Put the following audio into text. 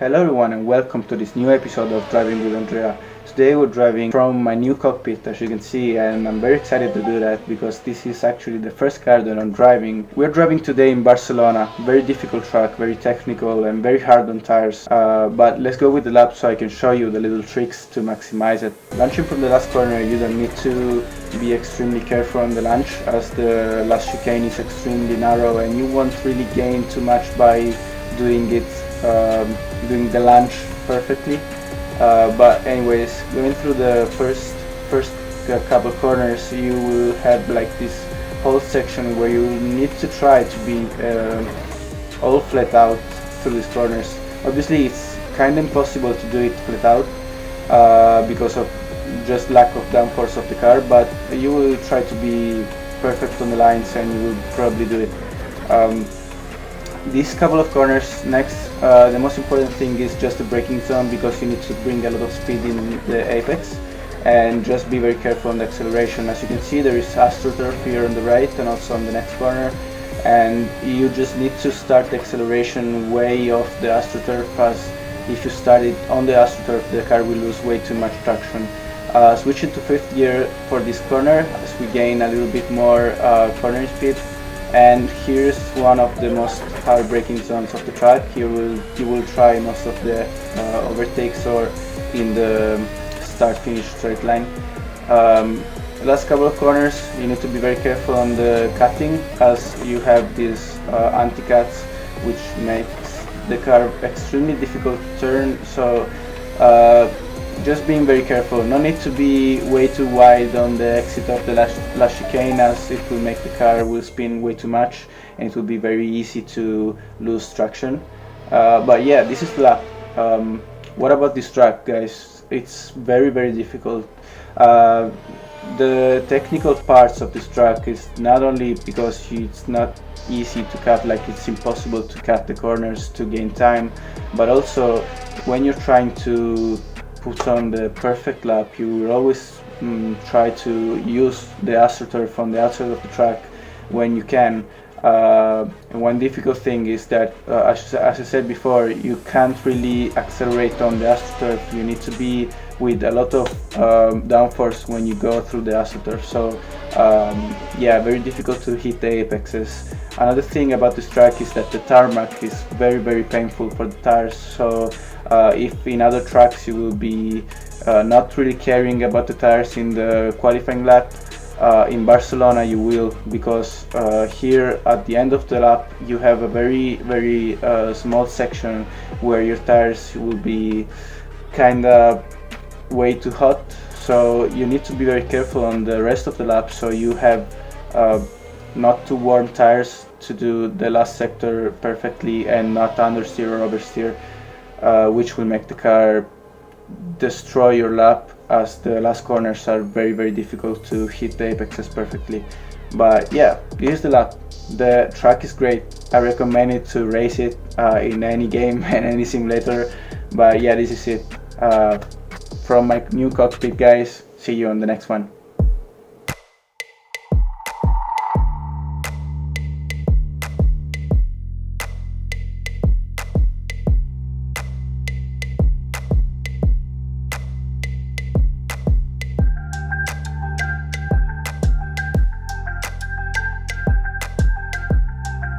Hello everyone and welcome to this new episode of Driving with Andrea. Today we're driving from my new cockpit, as you can see, and I'm very excited to do that because this is actually the first car that I'm driving. We're driving today in Barcelona, very difficult track, very technical and very hard on tires, but let's go with the lap so I can show you the little tricks to maximize it. Launching from the last corner, you don't need to be extremely careful on the launch as the last chicane is extremely narrow and you won't really gain too much by doing it doing the launch perfectly, but anyways, going through the first couple corners, you will have like this whole section where you need to try to be all flat out through these corners. Obviously it's kind of impossible to do it flat out because of just lack of downforce of the car, but you will try to be perfect on the lines and you will probably do it. These couple of corners next, the most important thing is just the braking zone, because you need to bring a lot of speed in the apex and just be very careful on the acceleration. As you can see, there is AstroTurf here on the right and also on the next corner, and you just need to start the acceleration way off the AstroTurf, as if you start it on the AstroTurf the car will lose way too much traction. Switching to fifth gear for this corner as we gain a little bit more cornering speed. And here's one of the most hard braking zones of the track. You will try most of the overtakes or in the start-finish straight line. Last couple of corners, you need to be very careful on the cutting, as you have these anti-cuts which makes the car extremely difficult to turn. So just being very careful. No need to be way too wide on the exit of the last chicane, as it will make the car will spin way too much and it will be very easy to lose traction. But yeah, this is the lap. What about this track, guys? It's very difficult. The technical parts of this track is not only because it's not easy to cut, like it's impossible to cut the corners to gain time, but also when you're trying to put on the perfect lap, you will always try to use the AstroTurf on the outside of the track when you can. And one difficult thing is that, as I said before, you can't really accelerate on the AstroTurf. You need to be with a lot of downforce when you go through the AstroTurf. So yeah, very difficult to hit the apexes. Another thing about this track is that the tarmac is very painful for the tires. So if in other tracks you will be not really caring about the tires in the qualifying lap, in Barcelona you will, because here at the end of the lap you have a very small section where your tires will be kinda way too hot. So you need to be very careful on the rest of the lap, so you have not too warm tires to do the last sector perfectly and not understeer or oversteer, which will make the car destroy your lap, as the last corners are very difficult to hit the apexes perfectly. But yeah, this is the lap. The track is great. I recommend it to race it in any game and any simulator. But yeah, this is it from my new cockpit, guys. See you on the next one.